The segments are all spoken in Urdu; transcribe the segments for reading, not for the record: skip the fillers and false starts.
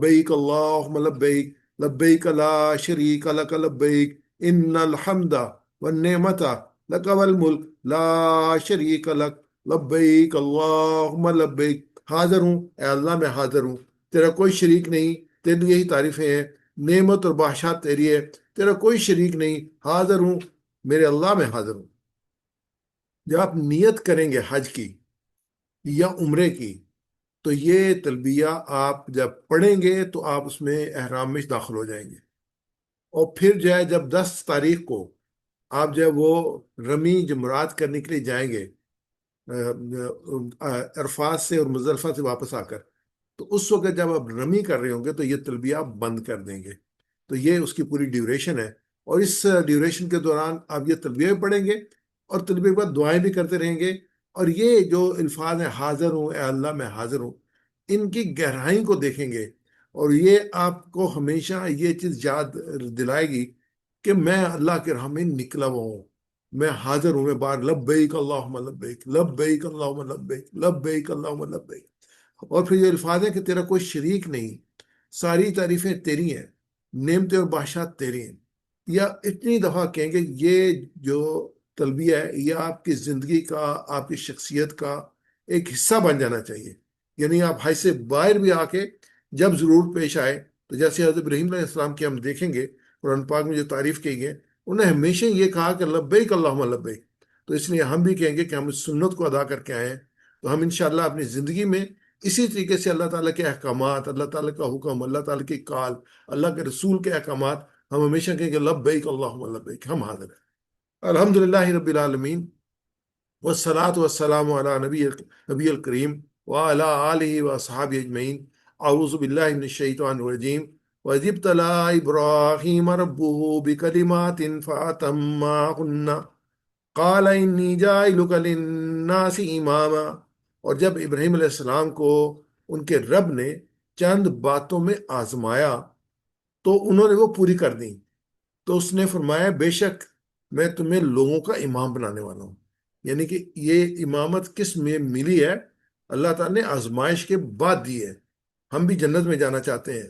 لبیک اللہم لبیک لبیک لا شریک لک لبیک ان الحمد والنعمت لک والملک لا شریک لک لبیک اللہم لبیک۔ حاضر ہوں اے اللہ، میں حاضر ہوں، تیرا کوئی شریک نہیں، تیرے لیے ہی تعریفیں ہیں، نعمت اور بادشاہت تیری ہے، تیرا کوئی شریک نہیں، حاضر ہوں میرے اللہ، میں حاضر ہوں۔ جب آپ نیت کریں گے حج کی یا عمرے کی، تو یہ تلبیہ آپ جب پڑھیں گے تو آپ اس میں احرام میں داخل ہو جائیں گے۔ اور پھر جو ہے جب 10 تاریخ کو آپ جو ہے وہ رمی جمرات کرنے کے لیے جائیں گے، عرفات سے اور مزدلفہ سے واپس آ کر، تو اس وقت جب آپ رمی کر رہے ہوں گے تو یہ تلبیہ آپ بند کر دیں گے۔ تو یہ اس کی پوری ڈیوریشن ہے، اور اس ڈیوریشن کے دوران آپ یہ تلبیہ بھی پڑھیں گے اور تلبیہ کے بعد دعائیں بھی کرتے رہیں گے۔ اور یہ جو الفاظ ہیں، حاضر ہوں اے اللہ میں حاضر ہوں، ان کی گہرائی کو دیکھیں گے، اور یہ آپ کو ہمیشہ یہ چیز یاد دلائے گی کہ میں اللہ کے راہ میں نکلا ہوا ہوں، میں حاضر ہوں، میں بار لبیک اللہم لبیک لبیک اللہم لبیک لبیک اللہم لبیک۔ اور پھر یہ الفاظ ہیں کہ تیرا کوئی شریک نہیں، ساری تعریفیں تیری ہیں، نعمتیں اور بادشاہت تیری ہیں، یا اتنی دفعہ کہیں گے۔ یہ جو تلبیہ ہے یہ آپ کی زندگی کا، آپ کی شخصیت کا ایک حصہ بن جانا چاہیے۔ یعنی آپ حج سے باہر بھی آ کے جب ضرور پیش آئے، تو جیسے حضرت ابراہیم علیہ السلام کی ہم دیکھیں گے قرآن پاک میں جو تعریف کی گئی، انہیں ہمیشہ یہ کہا کہ لبیک اللہم لبیک۔ تو اس لیے ہم بھی کہیں گے کہ ہم اس سنت کو ادا کر کے آئے ہیں، تو ہم انشاءاللہ اپنی زندگی میں اسی طریقے سے اللہ تعالیٰ کے احکامات، اللہ تعالیٰ کا حکم، اللہ تعالیٰ کی کال، اللہ کے رسول کے احکامات، ہم ہمیشہ کہیں گے لبیک اللہم لبیک، ہم حاضر ہیں۔ الحمدللہ رب العالمین، والصلاة والسلام علی نبی الکریم وعلی آلہ واصحابہ اجمعین۔ اعوذ باللہ من الشیطان الرجیم۔ وَإِذِ ابْتَلَىٰ إِبْرَاهِيمَ رَبُّهُ بِكَلِمَاتٍ فَأَتَمَّهُنَّ قَالَ إِنِّي جَاعِلُكَ لِلنَّاسِ إِمَامًا۔ اور جب ابراہیم علیہ السلام کو ان کے رب نے چند باتوں میں آزمایا تو انہوں نے وہ پوری کر دیں، تو اس نے فرمایا بے شک میں تمہیں لوگوں کا امام بنانے والا ہوں۔ یعنی کہ یہ امامت کس میں ملی ہے؟ اللہ تعالیٰ نے آزمائش کے بعد دی ہے۔ ہم بھی جنت میں جانا چاہتے ہیں،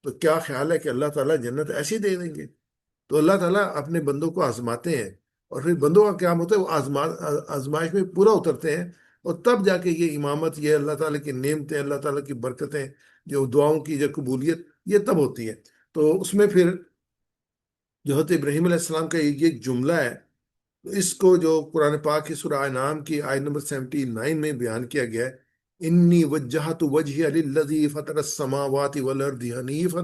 تو کیا خیال ہے کہ اللہ تعالیٰ جنت ایسی دے دیں گے؟ تو اللہ تعالیٰ اپنے بندوں کو آزماتے ہیں، اور پھر بندوں کا کیا ہوتا ہے، وہ آزمائش میں پورا اترتے ہیں، اور تب جا کے یہ امامت، یہ اللہ تعالیٰ کی نعمتیں، اللہ تعالیٰ کی برکتیں، جو دعاؤں کی جو قبولیت، یہ تب ہوتی ہے۔ تو اس میں پھر جو حضرت ابراہیم علیہ السلام کا یہ جملہ ہے، اس کو جو قرآن پاک کی سورہ انعام کی آیت نمبر 79 میں بیان کیا گیا ہے، انی وجہت وجہی للذی فطر السماوات والارض حنیفا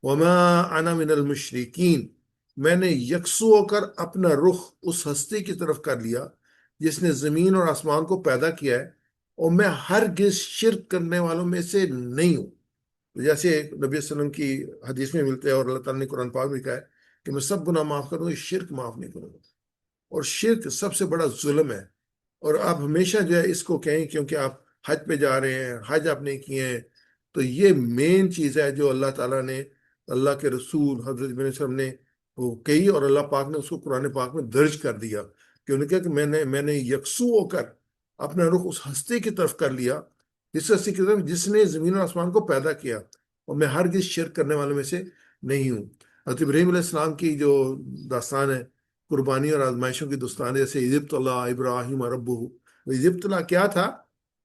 وما انا من المشرکین۔ میں نے یکسو ہو کر اپنا رخ اس ہستی کی طرف کر لیا جس نے زمین اور آسمان کو پیدا کیا ہے، اور میں ہرگز شرک کرنے والوں میں سے نہیں ہوں۔ جیسے نبی صلی اللہ علیہ وسلم کی حدیث میں ملتے ہیں، اور اللہ تعالیٰ نے قرآن پاک میں کہا ہے کہ میں سب گناہ معاف کروں گا، شرک معاف نہیں کروں گا۔ اور شرک سب سے بڑا ظلم ہے۔ اور آپ ہمیشہ جو ہے اس کو کہیں، کیونکہ آپ حج پہ جا رہے ہیں، حج آپ نے کیے ہیں، تو یہ مین چیز ہے جو اللہ تعالیٰ نے، اللہ کے رسول حضرت ابن علیہ وسلم نے وہ کہی، اور اللہ پاک نے اس کو قرآن پاک میں درج کر دیا، کہ انہوں نے کہا کہ میں نے یکسو ہو کر اپنا رخ اس ہستی کی طرف کر لیا، جس ہستی کی طرف جس نے زمین اور آسمان کو پیدا کیا، اور میں ہرگز شرک کرنے والوں میں سے نہیں ہوں۔ حضرت ابراہیم علیہ السلام کی جو داستان ہے، قربانی اور آزمائشوں کی داستان، جیسے اذ ابتلیٰ ابراہیم ربہ، اذ ابتلیٰ کیا تھا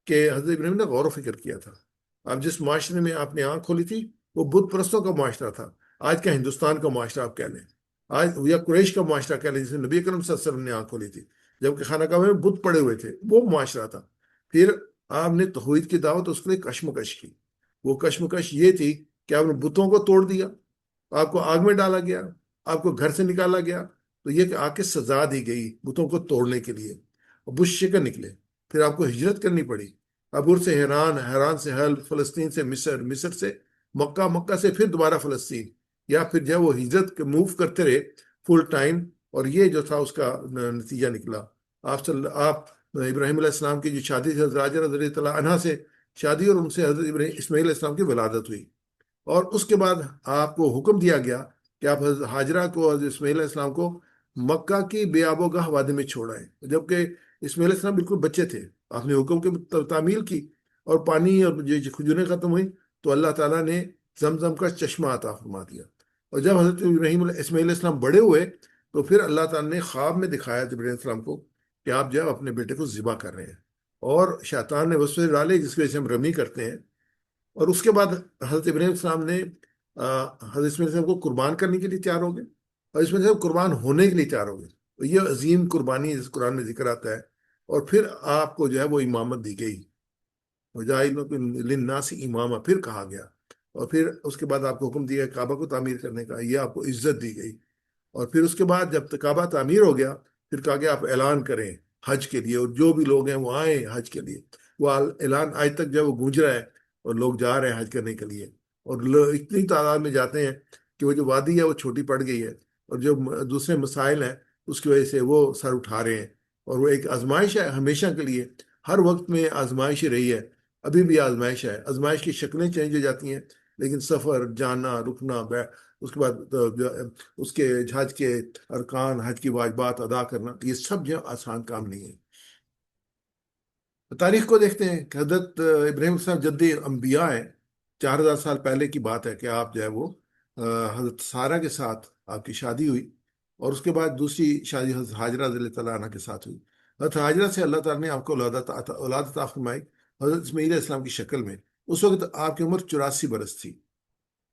کہ حضرت ابراہیم نے غور و فکر کیا تھا۔ اب جس معاشرے میں آپ نے آنکھ کھولی تھی وہ بت پرستوں کا معاشرہ تھا، آج کا ہندوستان کا معاشرہ آپ کہہ لیں، آج یا قریش کا معاشرہ کہہ لیں، جس میں نبی اکرم صلی اللہ علیہ وسلم نے آنکھ کھولی تھی، جبکہ خانہ کعبہ میں بت پڑے ہوئے تھے، وہ معاشرہ تھا۔ پھر آپ نے توحید کی دعوت اس کے لیے کشمکش کی، وہ کشمکش یہ تھی کہ آپ نے بتوں کو توڑ دیا، آپ کو آگ میں ڈالا گیا، آپ کو گھر سے نکالا گیا، تو یہ کہ آ کے سزا دی گئی بتوں کو توڑنے کے لیے، اور بت شکن نکلے۔ پھر آپ کو ہجرت کرنی پڑی، عبور سے حیران، حیران سے حلب، فلسطین سے مصر، مصر سے مکہ، مکہ سے پھر دوبارہ فلسطین، یا پھر جب وہ ہجرت موو کرتے رہے فل ٹائم، اور یہ جو تھا اس کا نتیجہ نکلا۔ آپ ابراہیم علیہ السلام کی جو شادی تھی حضرت ہاجرہ رضی اللہ عنہا سے شادی، اور ان سے حضرت اسماعیل علیہ السلام کی ولادت ہوئی۔ اور اس کے بعد آپ کو حکم دیا گیا کہ آپ حضرت ہاجرہ کو، حضرت اسماعیل علیہ السلام کو مکہ کی بے آب و گاہ وادی میں چھوڑائیں، جبکہ اسماعیل علیہ السلام بالکل بچے تھے۔ آپ نے حکم کی تعمیل کی، اور پانی اور جو کھجوریں ختم ہوئی، تو اللہ تعالیٰ نے زمزم کا چشمہ عطا فرما دیا۔ اور جب حضرت اسماعیل علیہ السلام بڑے ہوئے تو پھر اللہ تعالیٰ نے خواب میں دکھایا جبرائیل علیہ السلام کو کہ آپ جو ہے اپنے بیٹے کو ذبح کر رہے ہیں، اور شیطان نے وسوسے ڈالے جس کی وجہ سے ہم رمی کرتے ہیں۔ اور اس کے بعد حضرت ابراہیم علیہ السلام نے حضرت اسماعیل علیہ السلام کو قربان کرنے کے لیے تیار ہو گئے، اور اسماعیل علیہ السلام قربان ہونے کے لیے تیار ہو گئے۔ تو یہ عظیم قربانی ہے جس قرآن میں ذکر آتا ہے۔ اور پھر آپ کو جو ہے وہ امامت دی گئی، للناس امامہ پھر کہا گیا، اور پھر اس کے بعد آپ کو حکم دیا کعبہ کو تعمیر کرنے کا، یہ آپ کو عزت دی گئی۔ اور پھر اس کے بعد جب کعبہ تعمیر ہو گیا پھر کہا گیا آپ اعلان کریں حج کے لیے، اور جو بھی لوگ ہیں وہ آئیں حج کے لیے۔ وہ اعلان آج تک جو ہے وہ گونج رہا ہے، اور لوگ جا رہے ہیں حج کرنے کے لیے، اور لوگ اتنی تعداد میں جاتے ہیں کہ وہ جو وادی ہے وہ چھوٹی پڑ گئی ہے، اور جو دوسرے مسائل ہیں اس کی وجہ سے وہ سر اٹھا رہے ہیں۔ اور وہ ایک آزمائش ہے ہمیشہ کے لیے، ہر وقت میں آزمائش ہی رہی ہے، ابھی بھی آزمائش ہے۔ آزمائش کی شکلیں چینج ہو جاتی ہیں، لیکن سفر، جانا، رکنا، اس کے بعد اس کے حج کے ارکان، حج کی واجبات ادا کرنا، یہ سب جو آسان کام نہیں ہے۔ تاریخ کو دیکھتے ہیں کہ حضرت ابراہیم السلام جد انبیاء ہیں۔ 4000 سال پہلے کی بات ہے کہ آپ جو ہے وہ حضرت سارہ کے ساتھ آپ کی شادی ہوئی، اور اس کے بعد دوسری شادی حضرت حاجرہ رضی اللہ تعالیٰ عنہ کے ساتھ ہوئی۔ حضرت حاجرہ سے اللہ تعالیٰ نے آپ کو اولاد عطا فرمائی حضرت اسماعیل علیہ السلام کی شکل میں۔ اس وقت آپ کی عمر 84 برس تھی۔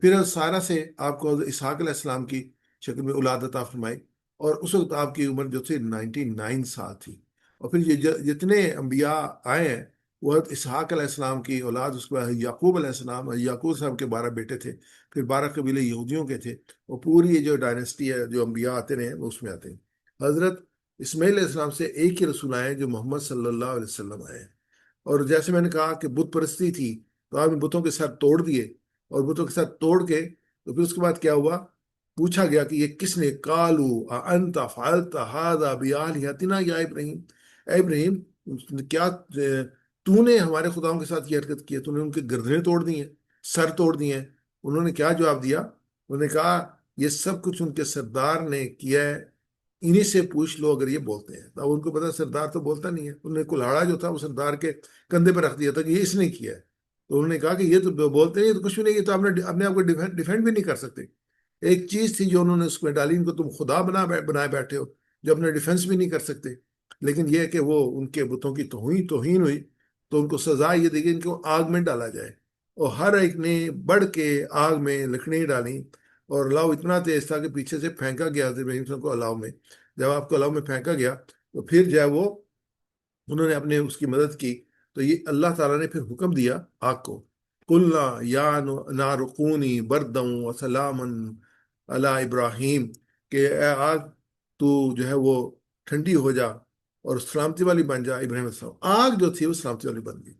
پھر حضرت سارہ سے آپ کو حضرت اسحاق علیہ السلام کی شکل میں اولاد عطا فرمائی، اور اس وقت آپ کی عمر جو تھی 99 سال تھی۔ اور پھر یہ جتنے انبیاء آئے ہیں وہ حضرت اسحاق علیہ السلام کی اولاد، اس کے بعد یعقوب علیہ السلام، یعقوب صاحب کے 12 بیٹے تھے، پھر 12 قبیلے یہودیوں کے تھے، اور پوری یہ جو ڈائنیسٹی ہے جو انبیاء آتے رہے ہیں وہ اس میں آتے ہیں۔ حضرت اسماعیل علیہ السلام سے ایک ہی رسول آئے ہیں جو محمد صلی اللہ علیہ وسلم آئے ہیں۔ اور جیسے میں نے کہا کہ بت پرستی تھی تو آپ نے بتوں کے ساتھ توڑ دیے، اور بتوں کے ساتھ توڑ کے تو پھر اس کے بعد کیا ہوا، پوچھا گیا کہ یہ کس نے، کالو انت فعلت ھذا بآلہتنا یا ابراہیم، اے ابراہیم کیا تو نے ہمارے خداؤں کے ساتھ یہ حرکت کی ہے، تو نے ان کے گردنیں توڑ دی ہیں، سر توڑ دیے ہیں۔ انہوں نے کیا جواب دیا؟ انہوں نے کہا یہ سب کچھ ان کے سردار نے کیا ہے، انہی سے پوچھ لو اگر یہ بولتے ہیں۔ اب ان کو پتا سردار تو بولتا نہیں ہے، انہوں نے کلاڑا جو تھا وہ سردار کے کندھے پہ رکھ دیا تھا کہ یہ اس نے کیا ہے۔ تو انہوں نے کہا کہ یہ تو بولتے نہیں، یہ تو کچھ بھی نہیں، یہ تو اپنے آپ کو ڈیفینڈ بھی نہیں کر سکتے۔ ایک چیز تھی جو انہوں نے اس میں ڈالی، ان کو تم خدا بنائے بیٹھے ہو جو اپنا ڈیفینس بھی نہیں کر سکتے۔ لیکن یہ ہے کہ وہ ان کے بتوں کی توہین ہوئی، تو ان کو سزا یہ دی گئی ان کو آگ میں ڈالا جائے، اور ہر ایک نے بڑھ کے آگ میں لکڑیاں ڈالیں، اور الاؤ اتنا تیز تھا کہ پیچھے سے پھینکا گیا حضرت ابراہیم صلی اللہ علیہ وسلم کو الاؤ میں۔ جب آپ کو الاؤ میں پھینکا گیا تو پھر جو ہے وہ انہوں نے اپنے اس کی مدد کی، تو یہ اللہ تعالیٰ نے پھر حکم دیا آگ کو، قلنا یا نار کونی بردًا وسلاما علی ابراہیم، کہ اے آگ تو جو ہے وہ ٹھنڈی ہو جا اور سلامتی والی بن جا ابراہیم علیہ السلام۔ آگ جو تھی وہ سلامتی والی بن گئی،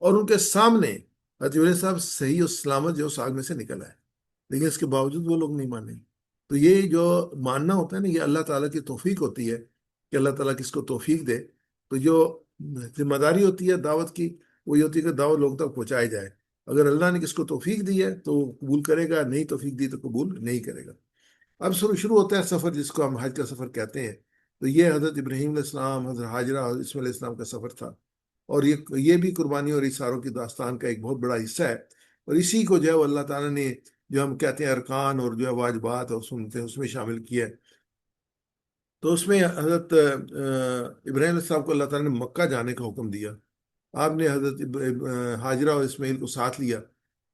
اور ان کے سامنے حضرت ابراہیم صاحب صحیح اور سلامت جو اس آگ میں سے نکل آئے، لیکن اس کے باوجود وہ لوگ نہیں مانے۔ تو یہ جو ماننا ہوتا ہے نا، یہ اللہ تعالیٰ کی توفیق ہوتی ہے کہ اللہ تعالیٰ کس کو توفیق دے۔ تو جو ذمہ داری ہوتی ہے دعوت کی وہ یہ ہوتی ہے کہ دعوت لوگوں تک پہنچائی جائے۔ اگر اللہ نے کس کو توفیق دی ہے تو قبول کرے گا، نہیں توفیق دی تو قبول نہیں کرے گا۔ اب شروع ہوتا ہے سفر جس کو ہم حج کا سفر کہتے ہیں۔ تو یہ حضرت ابراہیم علیہ السلام، حضرت حاجرہ، حضرت اسماعیل علیہ السلام کا سفر تھا، اور یہ بھی قربانی اور اثاروں کی داستان کا ایک بہت بڑا حصہ ہے۔ اور اسی کو جو ہے وہ اللہ تعالیٰ نے جو ہم کہتے ہیں ارکان اور جو ہے واجبات اور سنتے ہیں اس میں شامل کیا ہے۔ تو اس میں حضرت ابراہیم علیہ السلام کو اللہ تعالیٰ نے مکہ جانے کا حکم دیا۔ آپ نے حضرت حاجرہ اور اسماعیل کو ساتھ لیا۔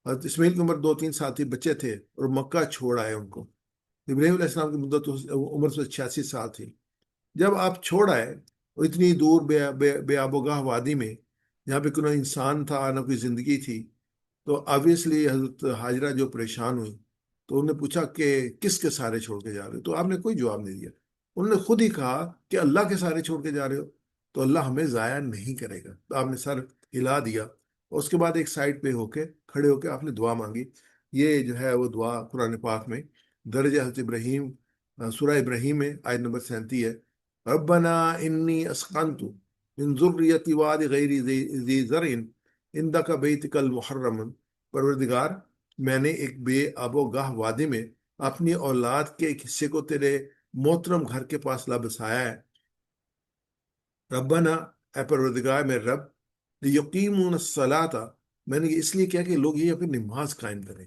حضرت اسماعیل کی عمر 2-3 سال تھی، بچے تھے، اور مکہ چھوڑ آئے ان کو۔ ابراہیم علیہ السلام کی مدت عمر سے 86 سال تھی۔ جب آپ چھوڑ آئے اور اتنی دور بے آب و گاہ وادی میں جہاں پہ کوئی انسان تھا نہ کوئی زندگی تھی، تو آبویسلی حضرت حاجرہ جو پریشان ہوئی، تو انہوں نے پوچھا کہ کس کے سارے چھوڑ کے جا رہے ہو؟ تو آپ نے کوئی جواب نہیں دیا۔ انہوں نے خود ہی کہا کہ اللہ کے سارے چھوڑ کے جا رہے ہو تو اللہ ہمیں ضائع نہیں کرے گا۔ تو آپ نے سر ہلا دیا، اور اس کے بعد ایک سائڈ پہ کھڑے ہو کے آپ نے دعا مانگی۔ یہ جو ہے وہ دعا قرآن پاک میں درج حضرت ابراہیم، سورہ ابراہیم میں آیت نمبر 37 ہے، ربنا انی اسقنت من ذریتی واد غیر ذی زرع عندک بیتک المحرم، پروردگار میں نے ایک بے آب و گاہ وادی میں اپنی اولاد کے ایک حصے کو تیرے محترم گھر کے پاس لا بسایا ہے۔ ربنا، اے پروردگار میں رب، لیقیمون الصلاۃ، میں نے یہ اس لیے کیا کہ لوگ یہ اپنی نماز قائم کریں۔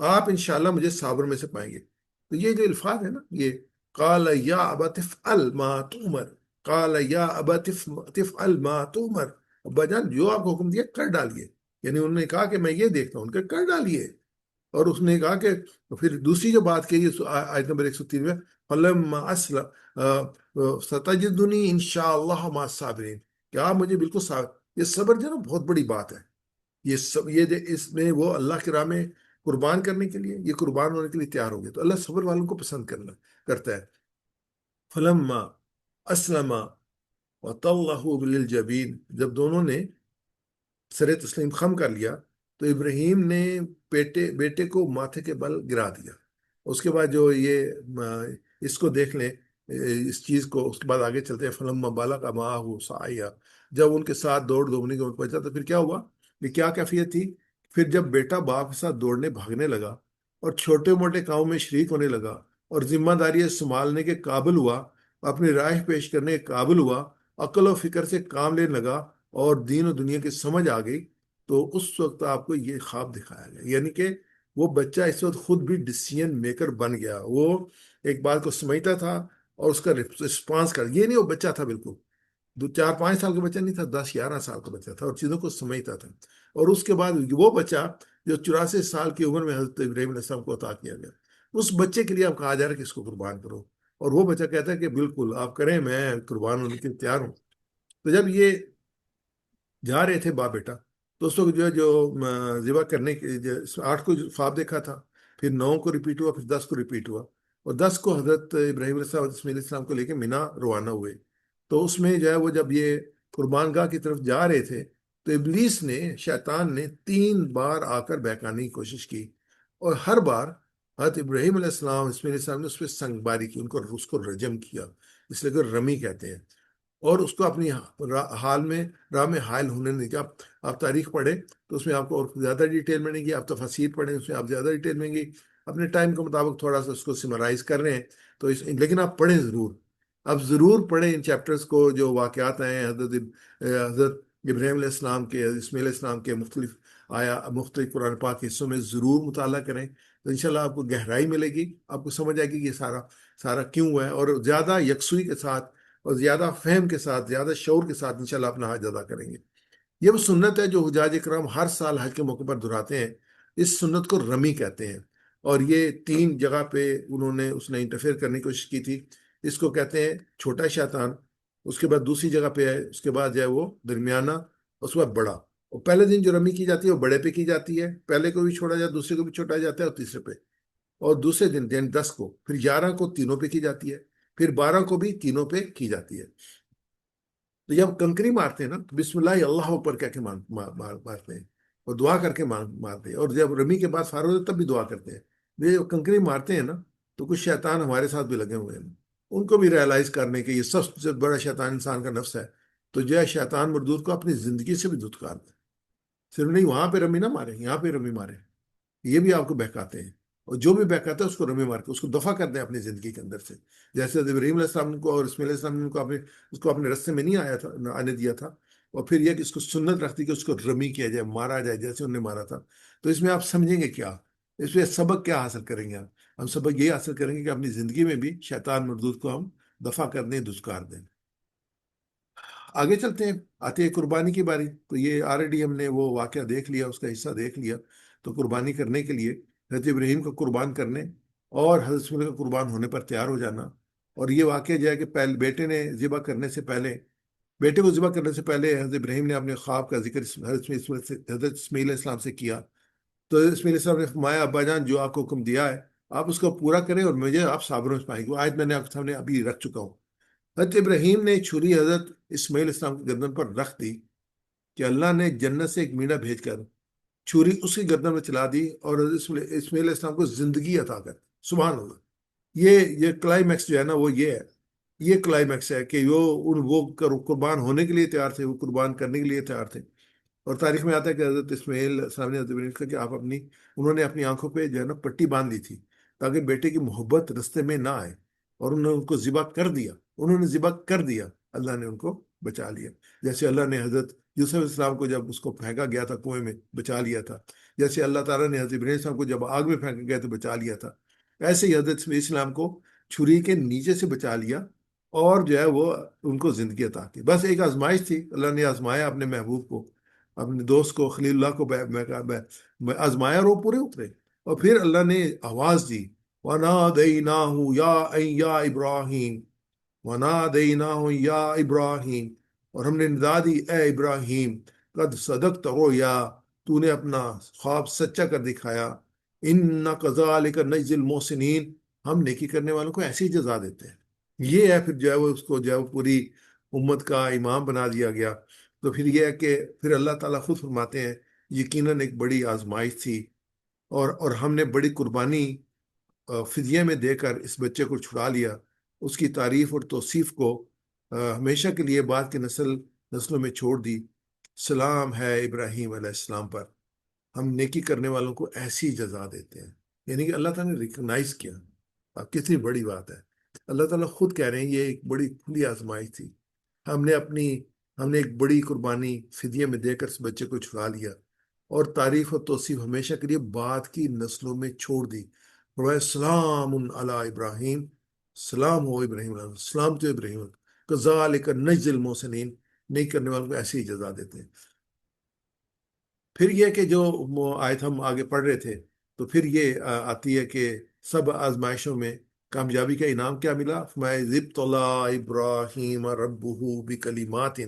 آپ انشاءاللہ مجھے صابر میں سے پائیں گے۔ تو یہ جو الفاظ ہے نا، یہ قال یا ابا تفعل ما تؤمر، قال یا ابا تفعل ما تؤمر، ابا جان جو آپ کو حکم دیا کر ڈالیے، یعنی انہوں نے کہا کہ میں یہ دیکھتا ہوں، ان کے کر ڈالیے۔ اور اس نے کہا کہ پھر دوسری جو بات کہی آیت نمبر 103 میں، فلما اسلم ستجدنی انشاءاللہ مع الصابرین، کہ آپ مجھے بالکل یہ صبر جو ہے نا بہت بڑی بات ہے۔ یہ اس میں وہ اللہ کی راہ میں قربان کرنے کے لیے، یہ قربان ہونے کے لیے تیار ہو گئے، تو اللہ صبر والوں کو پسند کرتا ہے۔ فلما اسلم وطلہ للجبین، جب دونوں نے سر تسلیم خم کر لیا تو ابراہیم نے بیٹے کو ماتھے کے بل گرا دیا۔ اس کے بعد جو یہ اس کو دیکھ لیں، اس چیز کو، اس کے بعد آگے چلتے ہیں، فلما بلغ معہ سعیا، جب ان کے ساتھ دوڑنے کو پہنچا تو پھر کیا ہوا، یہ کیا کیفیت تھی؟ پھر جب بیٹا باپ کے ساتھ دوڑنے بھاگنے لگا اور چھوٹے موٹے کاموں میں شریک ہونے لگا اور ذمہ داریاں سنبھالنے کے قابل ہوا، اپنی رائے پیش کرنے کے قابل ہوا، عقل و فکر سے کام لینے لگا اور دین و دنیا کی سمجھ آ گئی، تو اس وقت آپ کو یہ خواب دکھایا گیا، یعنی کہ وہ بچہ اس وقت خود بھی ڈیسیژن میکر بن گیا۔ وہ ایک بات کو سمجھتا تھا اور اس کا رسپانس کر، یہ نہیں وہ بچہ تھا بالکل، 4-5 سال کا بچہ نہیں تھا، 10-11 سال کا بچہ تھا اور چیزوں کو سمجھتا تھا۔ اور اس کے بعد وہ بچہ جو 84 سال کی عمر میں حضرت ابراہیم علیہ السلام کو عطا کیا گیا، اس بچے کے لیے اب کہا جا رہا ہے کہ اس کو قربان کرو، اور وہ بچہ کہتا ہے کہ بالکل آپ کریں، میں قربان ہونے کے لیے تیار ہوں۔ تو جب یہ جا رہے تھے باپ بیٹا، تو اس وقت جو ذبح کرنے کے 8 کو خواب دیکھا تھا، پھر 9 کو ریپیٹ ہوا، پھر 10 کو ریپیٹ ہوا، اور 10 کو حضرت ابراہیم علیہ السلام اور اسماعیل علیہ السلام کو لے کے مینا روانہ ہوئے۔ تو اس میں جو ہے وہ جب یہ قربان گاہ کی طرف جا رہے تھے تو ابلیس نے، شیطان نے 3 بار آ کر بہکانے کی کوشش کی، اور ہر بار حضرت ابراہیم علیہ السلام، اسماعیل علیہ السلام نے اس پہ سنگ باری کی، اس کو رجم کیا، اس لیے کہ رمی کہتے ہیں، اور اس کو اپنی حال میں راہ میں حائل ہونے نہیں دیا۔ آپ تاریخ پڑھیں تو اس میں آپ کو اور زیادہ ڈیٹیل ملے گی، آپ تفاسیر پڑھیں اس میں آپ زیادہ ڈیٹیل ملیں گی، اپنے ٹائم کے مطابق تھوڑا سا اس کو سمرائز کر رہے ہیں تو لیکن آپ پڑھیں ضرور، آپ ضرور پڑھیں ان چیپٹرز کو، جو واقعات ہیں حضرت ابراہیم علیہ السلام کے، اسماعیل علیہ السلام کے مختلف قرآن پاک کے حصوں میں ضرور مطالعہ کریں، تو انشاءاللہ آپ کو گہرائی ملے گی، آپ کو سمجھ آئے گی کہ یہ سارا کیوں ہے، اور زیادہ یکسوئی کے ساتھ اور زیادہ فہم کے ساتھ، زیادہ شعور کے ساتھ انشاءاللہ اپنا حج ادا کریں گے۔ یہ وہ سنت ہے جو حجاج اکرام ہر سال حج کے موقع پر دہراتے ہیں، اس سنت کو رمی کہتے ہیں، اور یہ 3 جگہ پہ اس نے انٹرفیئر کرنے کی کوشش کی تھی۔ اس کو کہتے ہیں چھوٹا شیطان، اس کے بعد دوسری جگہ پہ ہے، اس کے بعد جو ہے وہ درمیانہ، اس کے بعد بڑا، اور پہلے دن جو رمی کی جاتی ہے وہ بڑے پہ کی جاتی ہے، پہلے کو بھی چھوڑا جاتا ہے، دوسرے کو بھی چھوڑا جاتا ہے، اور تیسرے پہ، اور دوسرے دن 10 کو، پھر 11 کو تینوں پہ کی جاتی ہے، پھر 12 کو بھی تینوں پہ کی جاتی ہے۔ تو جب کنکری مارتے ہیں نا تو بسم اللہ اللہ اکبر کہہ کے مارتے ہیں، اور دعا کر کے مارتے ہیں، اور جب رمی کے بعد فارغ ہوتے تب بھی دعا کرتے ہیں۔ یہ جب کنکری مارتے ہیں نا تو کچھ شیطان ہمارے ساتھ بھی لگے ہوئے ہیں، ان کو بھی ریئلائز کرنے کے یہ سب سے بڑا شیطان انسان کا نفس ہے، تو جو ہے شیطان مردود کو اپنی زندگی سے بھی دھتکار دیں، صرف نہیں وہاں پہ رمی نہ مارے، یہاں پہ رمی مارے، یہ بھی آپ کو بہکاتے ہیں، اور جو بھی بہکاتا ہے اس کو رمی مار کے اس کو دفع کر دیں اپنی زندگی کے اندر سے، جیسے ابراہیم علیہ السلام کو اور اسماعیل علیہ السلام کو اس کو اپنے رستے میں نہیں آنے دیا تھا، اور پھر یہ کہ اس کو سنت رکھتی کہ اس کو رمی کیا جائے، مارا جائے جیسے انہوں نے مارا تھا۔ تو اس میں آپ سمجھیں گے کیا، اس میں سبق کیا حاصل کریں گے؟ ہم سبق یہ حاصل کریں گے کہ اپنی زندگی میں بھی شیطان مردود کو ہم دفع کر دیں، دھتکار دیں۔ آگے چلتے ہیں، آتے ہیں قربانی کی باری، تو یہ آلریڈی ہم نے وہ واقعہ دیکھ لیا، اس کا حصہ دیکھ لیا۔ تو قربانی کرنے کے لیے حضرت ابراہیم کو قربان کرنے اور حضرت اسماعیل کا قربان ہونے پر تیار ہو جانا، اور یہ واقعہ جو ہے کہ بیٹے کو ذبح کرنے سے پہلے حضرت ابراہیم نے اپنے خواب کا ذکر حضرت اسماعیل علیہ السلام سے کیا، تو اسماعیل علیہ السلام نے فرمایا ابا جان جو آپ کو حکم دیا ہے آپ اس کو پورا کریں، اور مجھے آپ صابروں سے پائیں گے، وہ آیت میں نے آپ کے سامنے ابھی رکھ چکا ہوں۔ حضرت ابراہیم نے چھری حضرت اسماعیل علیہ السلام کی گردن پر رکھ دی کہ اللہ نے جنت سے ایک مینا بھیج کر چھری اس کی گردن میں چلا دی، اور حضرت اسماعیل علیہ السلام کو زندگی عطا کر، سبحان اللہ۔ یہ کلائمیکس جو ہے نا وہ یہ کلائمیکس ہے کہ وہ قربان ہونے کے لیے تیار تھے، وہ قربان کرنے کے لیے تیار تھے، اور تاریخ میں آتا ہے کہ حضرت اسماعیل علیہ السلام نے حضرت ابراہیم سے کہا کہ انہوں نے اپنی آنکھوں پہ جو ہے نا پٹی باندھ لی تھی تاکہ بیٹے کی محبت رستے میں نہ آئے، اور انہوں نے ان کو ذبح کر دیا، اللہ نے ان کو بچا لیا، جیسے اللہ نے حضرت یوسف علیہ السلام کو جب اس کو پھینکا گیا تھا کنویں میں بچا لیا تھا، جیسے اللہ تعالیٰ نے حضرت ابراہیم السلام کو جب آگ میں پھینکے گئے تو بچا لیا تھا، ایسے ہی حضرت اسماعیل السلام کو چھری کے نیچے سے بچا لیا، اور جو ہے وہ ان کو زندگی عطا کی۔ بس ایک آزمائش تھی، اللہ نے آزمایا اپنے محبوب کو، اپنے دوست کو، خلیل اللہ کو آزمایا، اور وہ پورے اترے۔ اور پھر اللہ نے آواز دی، وَنَادَيْنَاهُ يَا إِبْرَاهِيمُ وَنَادَيْنَاهُ يَا إِبْرَاهِيمُ، اور ہم نے ندا دی، اے ابراہیم، قد صدقت رؤیا، تو نے اپنا خواب سچا کر دکھایا، اِنَّا كَذَلِكَ نَجْزِي الْمُحْسِنِينَ، ہم نیکی کرنے والوں کو ایسی جزا دیتے ہیں۔ یہ ہے پھر جو ہے وہ اس کو جو ہے وہ پوری امت کا امام بنا دیا گیا۔ تو پھر یہ ہے کہ پھر اللہ تعالیٰ خود فرماتے ہیں یقیناً ایک بڑی آزمائش تھی، اور ہم نے بڑی قربانی فدیے میں دے کر اس بچے کو چھڑا لیا، اس کی تعریف اور توصیف کو ہمیشہ کے لیے بعد کی نسلوں میں چھوڑ دی۔ سلام ہے ابراہیم علیہ السلام پر، ہم نیکی کرنے والوں کو ایسی جزا دیتے ہیں۔ یعنی کہ اللہ تعالیٰ نے ریکگنائز کیا، اب کتنی بڑی بات ہے۔ اللہ تعالیٰ خود کہہ رہے ہیں یہ ایک بڑی کھلی آزمائش تھی، ہم نے ایک بڑی قربانی فدیے میں دے کر اس بچے کو چھڑا لیا، اور تعریف اور توصیف ہمیشہ کے لیے بعد کی نسلوں میں چھوڑ دی۔ سلام علی ابراہیم، سلام ہو ابراہیم علیہ السلام تو ابراہیم، کذالک نجزی المحسنین، نہیں کرنے والوں کو ایسی ہی جزا دیتے ہیں۔ پھر یہ کہ جو آیت ہم آگے پڑھ رہے تھے، تو پھر یہ آتی ہے کہ سب آزمائشوں میں کامیابی کا انعام کیا ملا؟ فرمایا ذبتلا ابراہیم ربہ بکلمات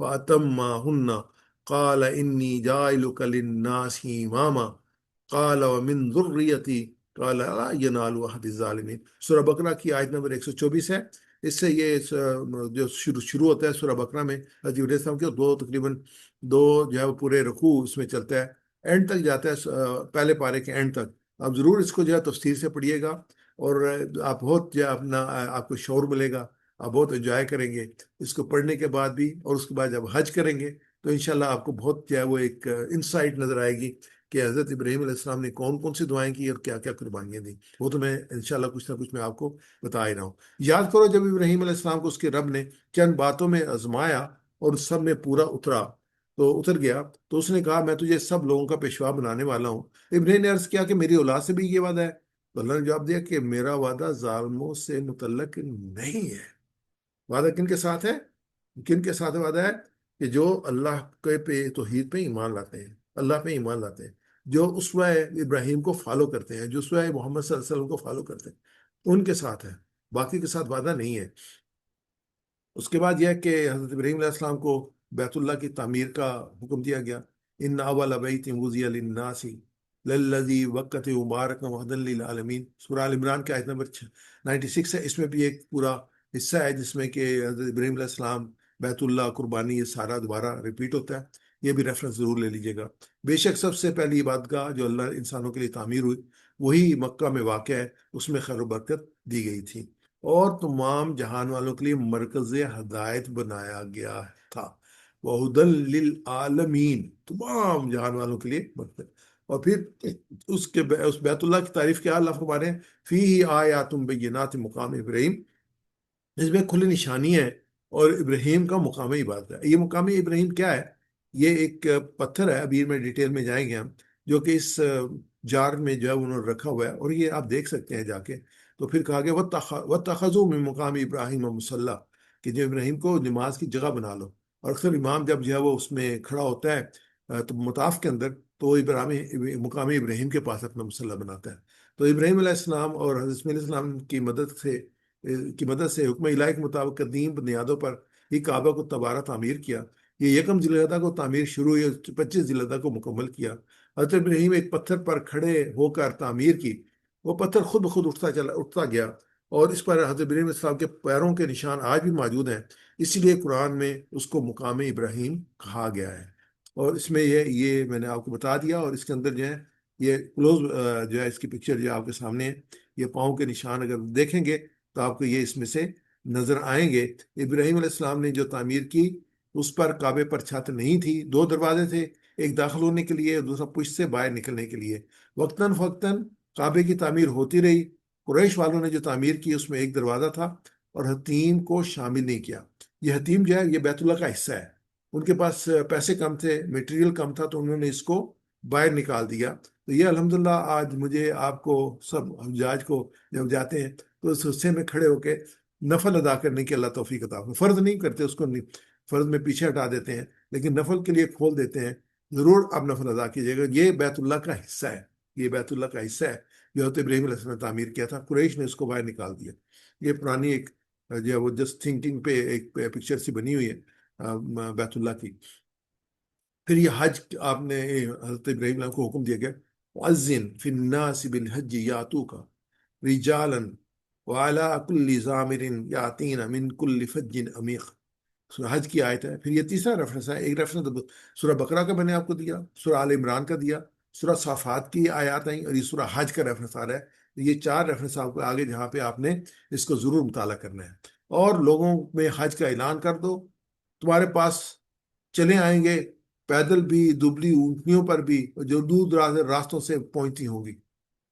فاتمہن قال انی جاعلک للناس اماما قال ومن ذریتی قال لا ینال عہد الظالمین۔ سورہ بقرہ کی آیت نمبر 124 ہے۔ اس سے یہ جو شروع ہوتا ہے سورہ بقرہ میں حضرت علیہ السلام کے تقریباً دو جو ہے وہ پورے رکوع اس میں چلتا ہے، اینڈ تک جاتا ہے، پہلے پارے کے اینڈ تک۔ آپ ضرور اس کو جو ہے تفسیر سے پڑھیے گا، اور آپ بہت جو ہے آپ کو شعور ملے گا، آپ بہت انجوائے کریں گے اس کو پڑھنے کے بعد بھی، اور اس کے بعد جب حج کریں گے تو انشاءاللہ آپ کو بہت جو ہے وہ ایک انسائٹ نظر آئے گی کہ حضرت ابراہیم علیہ السلام نے کون کون سی دعائیں کی اور کیا کیا قربانیاں دیں۔ وہ تو میں انشاءاللہ کچھ نہ کچھ میں آپ کو بتا ہی رہا ہوں۔ یاد کرو جب ابراہیم علیہ السلام کو اس کے رب نے چند باتوں میں آزمایا اور سب میں پورا اتر گیا، تو اس نے کہا میں تجھے سب لوگوں کا پیشوا بنانے والا ہوں۔ ابراہیم نے عرض کیا کہ میری اولاد سے بھی یہ وعدہ ہے؟ تو اللہ نے جواب دیا کہ میرا وعدہ ظالموں سے متعلق نہیں ہے۔ وعدہ کن کے ساتھ ہے؟ کن کے ساتھ وعدہ ہے؟ کہ جو اللہ کے توحید پہ ایمان لاتے ہیں، اللہ پہ ایمان لاتے ہیں، جو اسوہ ابراہیم کو فالو کرتے ہیں، جو اسوہ محمد صلی اللہ علیہ وسلم کو فالو کرتے ہیں، ان کے ساتھ ہے، باقی کے ساتھ وعدہ نہیں ہے۔ اس کے بعد یہ ہے کہ حضرت ابراہیم علیہ السلام کو بیت اللہ کی تعمیر کا حکم دیا گیا۔ ان اول بیت وضع للناس للذی وقت مبارک وہدی للعالمین، سورہ آل عمران کے آیت نمبر 96 ہے۔ اس میں بھی ایک پورا حصہ ہے جس میں کہ حضرت ابراہیم علیہ السلام، بیت اللہ، قربانی، یہ سارا دوبارہ ریپیٹ ہوتا ہے۔ یہ بھی ریفرنس ضرور لے لیجیے گا۔ بے شک سب سے پہلی عبادتگاہ جو اللہ انسانوں کے لیے تعمیر ہوئی وہی مکہ میں واقع ہے، اس میں خیر و برکت دی گئی تھی، اور تمام جہان والوں کے لیے مرکز ہدایت بنایا گیا تھا، وَهُدًى لِّلْعَالَمِينَ، تمام جہان والوں کے لیے برکت۔ اور پھر اس بیت اللہ کی تعریف کیا اللہ فرما رہے ہیں؟ فِيهِ آیَاتٌ بَيِّنَاتٌ مقام ابراہیم، اس میں کھلی نشانی ہے، اور ابراہیم کا مقام عبادت ہے۔ یہ مقام ابراہیم کیا ہے؟ یہ ایک پتھر ہے، ابھی میں ڈیٹیل میں جائیں گے ہم، جو کہ اس جار میں جو ہے انہوں نے رکھا ہوا ہے، اور یہ آپ دیکھ سکتے ہیں جا کے۔ تو پھر کہا گیا وَاتَّخَذُوا مِن مقام ابراہیم مصلی، کہ جو ابراہیم کو نماز کی جگہ بنا لو۔ اور اکثر امام جب جو ہے وہ اس میں کھڑا ہوتا ہے تو مطاف کے اندر، تو مقام ابراہیم کے پاس اپنا مصلی بناتا ہے۔ تو ابراہیم علیہ السلام اور حضرت اسماعیل علیہ السلام کی مدد سے حکم الہی کے مطابق قدیم بنیادوں پر ہی کعبہ کو دوبارہ تعمیر کیا۔ یہ یکم ذی الحجہ کو تعمیر شروع ہوئی، 25 ذی الحجہ کو مکمل کیا۔ حضرت ابراہیم ایک پتھر پر کھڑے ہو کر تعمیر کی، وہ پتھر خود بخود اٹھتا گیا، اور اس پر حضرت ابراہیم علیہ السلام کے پیروں کے نشان آج بھی موجود ہیں، اسی لیے قرآن میں اس کو مقام ابراہیم کہا گیا ہے۔ اور اس میں یہ میں نے آپ کو بتا دیا، اور اس کے اندر جو ہے یہ کلوز جو ہے اس کی پکچر جو آپ کے سامنے ہے، یہ پاؤں کے نشان اگر دیکھیں گے تو آپ کو یہ اس میں سے نظر آئیں گے۔ ابراہیم علیہ السلام نے جو تعمیر کی اس پر کعبے پر چھت نہیں تھی، 2 دروازے تھے، ایک داخل ہونے کے لیے اور دوسرا پشت سے باہر نکلنے کے لیے۔ وقتاً فوقتاً کعبے کی تعمیر ہوتی رہی۔ قریش والوں نے جو تعمیر کی اس میں ایک دروازہ تھا، اور حتیم کو شامل نہیں کیا۔ یہ حتیم جو ہے یہ بیت اللہ کا حصہ ہے، ان کے پاس پیسے کم تھے، میٹیریل کم تھا، تو انہوں نے اس کو باہر نکال دیا. تو یہ الحمدللہ آج مجھے آپ کو سب حجاج کو جب جاتے ہیں تو اس حصے میں کھڑے ہو کے نفل ادا کرنے کی اللہ توفیق عطا فرمائے. فرض نہیں کرتے اس کو، نہیں فرض میں پیچھے ہٹا دیتے ہیں، لیکن نفل کے لیے کھول دیتے ہیں. ضرور آپ نفل ادا کیجیے گا. یہ بیت اللہ کا حصہ ہے، یہ بیت اللہ کا حصہ ہے جو حضرت ابراہیم علیہ السلام نے تعمیر کیا تھا. قریش نے اس کو باہر نکال دیا. یہ پرانی ایک جو ہے وہ جسٹ تھنکنگ پہ ایک پکچر سی بنی ہوئی ہے بیت اللہ کی. پھر یہ حج آپ نے حضرت ابراہیم علیہ کو حکم دیا گیا، وَأَذِّن فِي النَّاسِ بِالْحَجِّ يَأْتُوكَ رِجَالًا وَعَلَىٰ كُلِّ زَامِرٍ يَأْتِينَ مِنْ كُلِّ فَجٍّ عَمِيقٍ. سورہ حج کی آیت ہے. پھر یہ تیسرا ریفرنس ہے. ایک ریفرنس سورہ بقرہ کا میں نے آپ کو دیا، سورہ آل عمران کا دیا، سورہ صافات کی آیات آئیں، اور یہ سورہ حج کا ریفرنس آ رہا ہے. یہ چار ریفرنس آپ کو آگے جہاں پہ آپ نے اس کو ضرور مطالعہ کرنا ہے. اور لوگوں میں حج کا اعلان کر دو. تمہارے پاس چلے آئیں گے پیدل بھی، دبلی اونٹنیوں پر بھی، جو دور دراز راستوں سے پہنچتی ہوں گی.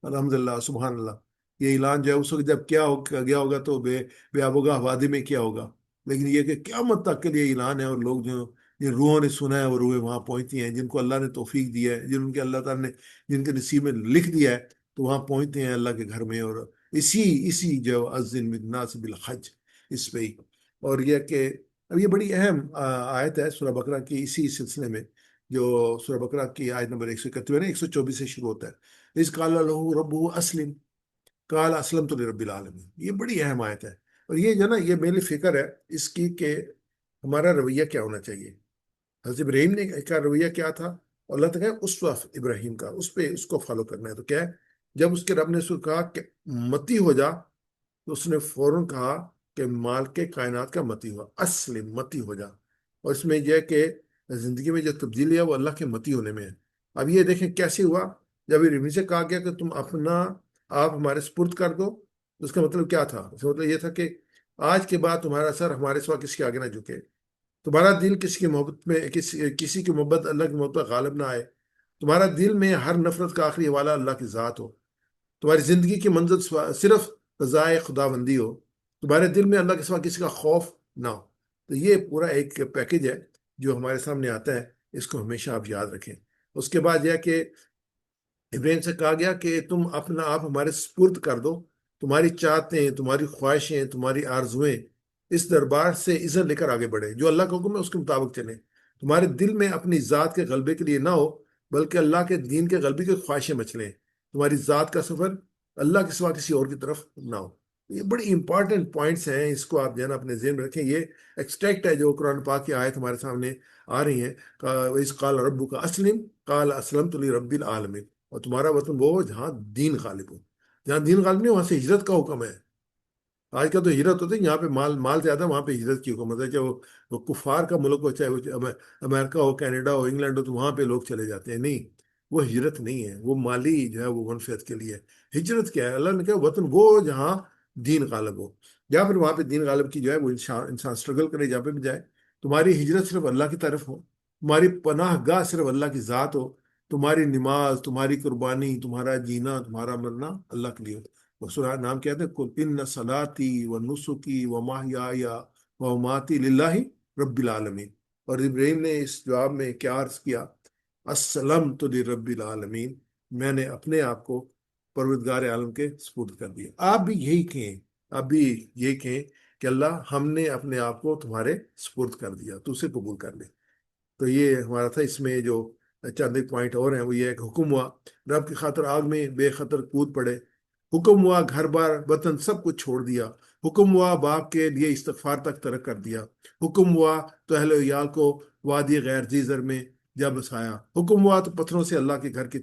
الحمدللہ، سبحان اللہ. یہ اعلان جو ہے اس وقت جب کیا گیا ہوگا تو بے آبگہ وادی میں کیا ہوگا. لیکن یہ کہ قیامت تک کے لیے اعلان ہے، اور لوگ جو جن روحوں نے سنا ہے وہ روحیں وہاں پہنچتی ہیں، جن کو اللہ نے توفیق دی ہے، جن کے اللہ تعالیٰ نے جن کے نصیب میں لکھ دیا ہے تو وہاں پہنچتے ہیں اللہ کے گھر میں. اور اسی جو اذن بالناس بالحج اس پہ ہی. اور یہ کہ اب یہ بڑی اہم آیت ہے سورہ بقرہ کی اسی سلسلے میں، جو سورہ بقرہ کی آیت نمبر 131 ہے، 124 سے شروع ہوتا ہے. اس قال لہ ربہ اسلم قال اسلمت لرب العالمین. یہ بڑی اہم آیت ہے. اور یہ جو نا یہ میری فکر ہے اس کی کہ ہمارا رویہ کیا ہونا چاہیے. حضرت ابراہیم نے کا رویہ کیا تھا، اور اللہ تعالیٰ اس وقت ابراہیم کا اس پہ اس کو فالو کرنا ہے. تو کیا ہے، جب اس کے رب نے اس کو کہا کہ متی ہو جا تو اس نے فوراً کہا کہ مال کے کائنات کا متی ہوا، اسلم متی ہو جا. اور اس میں یہ ہے کہ زندگی میں جو تبدیلی ہے وہ اللہ کے متی ہونے میں ہے. اب یہ دیکھیں کیسے ہوا. جب ابراہیم سے کہا گیا کہ تم اپنا آپ ہمارے سپرد کر دو، تو اس کا مطلب کیا تھا؟ اس کا مطلب یہ تھا کہ آج کے بعد تمہارا سر ہمارے سوا کسی کے آگے نہ جھکے، تمہارا دل کسی کی محبت میں کسی کی محبت اللہ کی محبت پر غالب نہ آئے، تمہارا دل میں ہر نفرت کا آخری حوالہ اللہ کی ذات ہو، تمہاری زندگی کی منزل صرف رضائے خدا بندی ہو، تمہارے دل میں اللہ کے سوا کسی کا خوف نہ ہو. تو یہ پورا ایک پیکج ہے جو ہمارے سامنے آتا ہے. اس کو ہمیشہ آپ یاد رکھیں. اس کے بعد یہ کہ ابراہیم سے کہا گیا کہ تم اپنا آپ ہمارے سپرد کر دو، تمہاری چاہتیں، تمہاری خواہشیں، تمہاری آرزویں اس دربار سے اذن لے کر آگے بڑھے. جو اللہ کا حکم ہے اس کے مطابق چلیں. تمہارے دل میں اپنی ذات کے غلبے کے لیے نہ ہو، بلکہ اللہ کے دین کے غلبے کی خواہشیں مچلیں. تمہاری ذات کا سفر اللہ کے سوا کسی اور کی طرف نہ ہو. یہ بڑی امپارٹنٹ پوائنٹس ہیں. اس کو آپ جو ہے نا اپنے ذہن میں رکھیں. یہ ایکسٹریکٹ ہے جو قرآن پاک کی آیت ہمارے سامنے آ رہی ہیں. اس قال ربک اسلم قال اسلمت لرب العالمین. اور تمہارا وطن وہ ہو جہاں دین غالب ہو. جہاں دین غالب نہیں ہو وہاں سے ہجرت کا حکم ہے. آج کل تو ہجرت ہوتی ہے، یہاں پہ مال زیادہ ہے، وہاں پہ ہجرت کی حکومت ہے. چاہے وہ کفار کا ملک ہو، چاہے وہ امریکہ ہو، کینیڈا ہو، انگلینڈ ہو، تو وہاں پہ لوگ چلے جاتے ہیں. نہیں، وہ ہجرت نہیں ہے، وہ مالی جو ہے وہ منفعت کے لیے. ہجرت کیا ہے؟ اللہ نے کہا وطن وہ جہاں دین غالب ہو. یا پھر وہاں پہ دین غالب کی جو ہے وہ انسان اسٹرگل کرے جہاں پہ بھی جائے. تمہاری ہجرت صرف اللہ کی طرف ہو، تمہاری پناہ گاہ صرف اللہ کی ذات ہو، تمہاری نماز، تمہاری قربانی، تمہارا جینا، تمہارا مرنا اللہ کے لیے ہو. وہ سورہ نام کیا تھا؟ قل ان صلاتی و نسکی و ماہیایا و مماتی للہ رب العالمین. اور ابراہیم نے اس جواب میں کیا عرض کیا؟ اسلمت لرب العالمین، میں نے اپنے آپ کو پروردگار عالم کے سپرد کر دیا. آپ بھی یہی کہیں، آپ بھی یہی کہیں کہ اللہ ہم نے اپنے آپ کو تمہارے سپرد کر دیا، تو اسے قبول کر لے. تو یہ ہمارا تھا. اس میں جو چند ایک پوائنٹ اور ہیں وہ یہ ہے کہ حکم ہوا رب کی خاطر آگ میں بے خطر کود پڑے. حکم ہوا گھر بار وطن سب کچھ چھوڑ دیا. حکم ہوا باپ کے لیے استغفار تک ترک کر دیا. حکم ہوا تو اہل ویال کو وادی غیر زیزر میں جا بسایا. حکم ہوا تو پتھروں سے اللہ کے گھر کی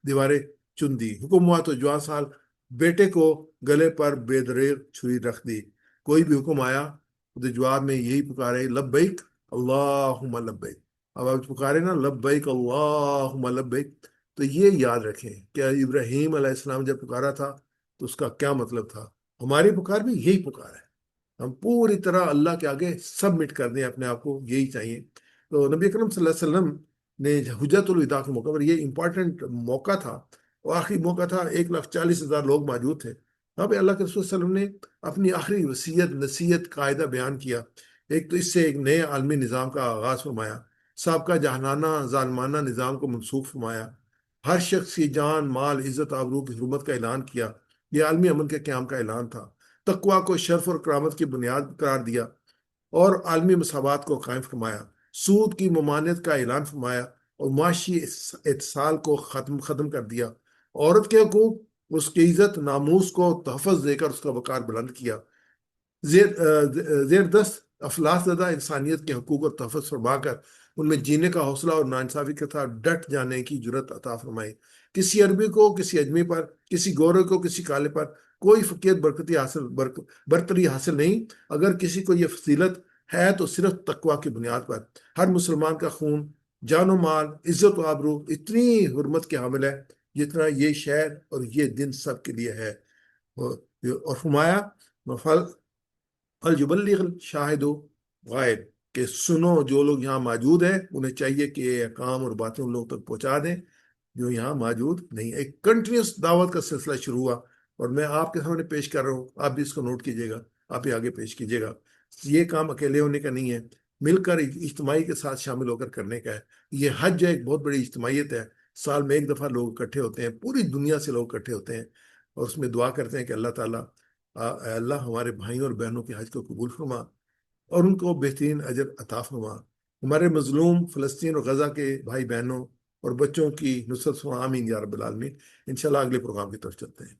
دیواریں چن دی. حکم ہوا تو جوان سال بیٹے کو گلے پر بے دریغ چھری رکھ دی. کوئی بھی حکم آیا تو جواب میں یہی پکارے لبیک اللہم لبیک. اب آپ پکارے نا لبیک اللہم لبیک. تو یہ یاد رکھیں کہ ابراہیم علیہ السلام جب پکارا تھا تو اس کا کیا مطلب تھا. ہماری پکار بھی یہی پکار ہے. ہم پوری طرح اللہ کے آگے سبمٹ کر دیں اپنے آپ کو، یہی چاہیے. تو نبی اکرم صلی اللہ علیہ وسلم نے حجت الوداع کے موقع پر، یہ امپورٹنٹ موقع تھا، وہ آخری موقع تھا، 1,40,000 لوگ موجود تھے. وہاں پہ اللہ کے رسول صلی اللہ علیہ وسلم نے اپنی آخری وصیت نصیحت قاعدہ بیان کیا. ایک تو اس سے ایک نئے عالمی نظام کا آغاز فرمایا، سابقہ جہانانہ ظالمانہ نظام کو منسوخ فرمایا. ہر شخص کی جان مال عزت آبرو کی حرمت کا اعلان کیا۔ یہ عالمی امن کے قیام کا اعلان تھا۔ تقوی کو شرف اور کرامت کی بنیاد قرار دیا اور عالمی مساوات کو قائم فرمایا۔ سود کی ممانعت کا اعلان فرمایا اور معاشی اتصال کو ختم کر دیا۔ عورت کے حقوق، اس کی عزت ناموس کو تحفظ دے کر اس کا وقار بلند کیا۔ زیر دست افلاس زدہ انسانیت کے حقوق اور تحفظ فرما کر ان میں جینے کا حوصلہ اور ناانصافی کے ساتھ ڈٹ جانے کی جرت عطا فرمائی۔ کسی عربی کو کسی اجمی پر، کسی گورے کو کسی کالے پر کوئی فقیت برتری حاصل نہیں۔ اگر کسی کو یہ فضیلت ہے تو صرف تقوی کی بنیاد پر۔ ہر مسلمان کا خون، جان و مال، عزت و آبرو اتنی حرمت کے حامل ہے جتنا یہ شہر اور یہ دن سب کے لیے ہے۔ اور فرمایا فَلْيُبَلِّغِ الشَّاهِدُ غائب، کہ سنو جو لوگ یہاں موجود ہیں انہیں چاہیے کہ یہ احکام اور باتیں ان لوگوں تک پہنچا دیں جو یہاں موجود نہیں۔ ایک کنٹینیوس دعوت کا سلسلہ شروع ہوا اور میں آپ کے سامنے پیش کر رہا ہوں، آپ بھی اس کو نوٹ کیجیے گا، آپ بھی آگے پیش کیجیے گا۔ یہ کام اکیلے ہونے کا نہیں ہے، مل کر اجتماعی کے ساتھ شامل ہو کر کرنے کا ہے۔ یہ حج ایک بہت بڑی اجتماعیت ہے، سال میں ایک دفعہ لوگ اکٹھے ہوتے ہیں، پوری دنیا سے لوگ اکٹھے ہوتے ہیں اور اس میں دعا کرتے ہیں کہ اللہ تعالیٰ اے اللہ ہمارے بھائیوں اور بہنوں کے حج کو قبول فرما اور ان کو بہترین اجر عطا فرما۔ ہمارے مظلوم فلسطین اور غزہ کے بھائی بہنوں اور بچوں کی نصرت فرما، آمین یا رب العالمین۔ انشاءاللہ اگلے پروگرام کی طرف چلتے ہیں۔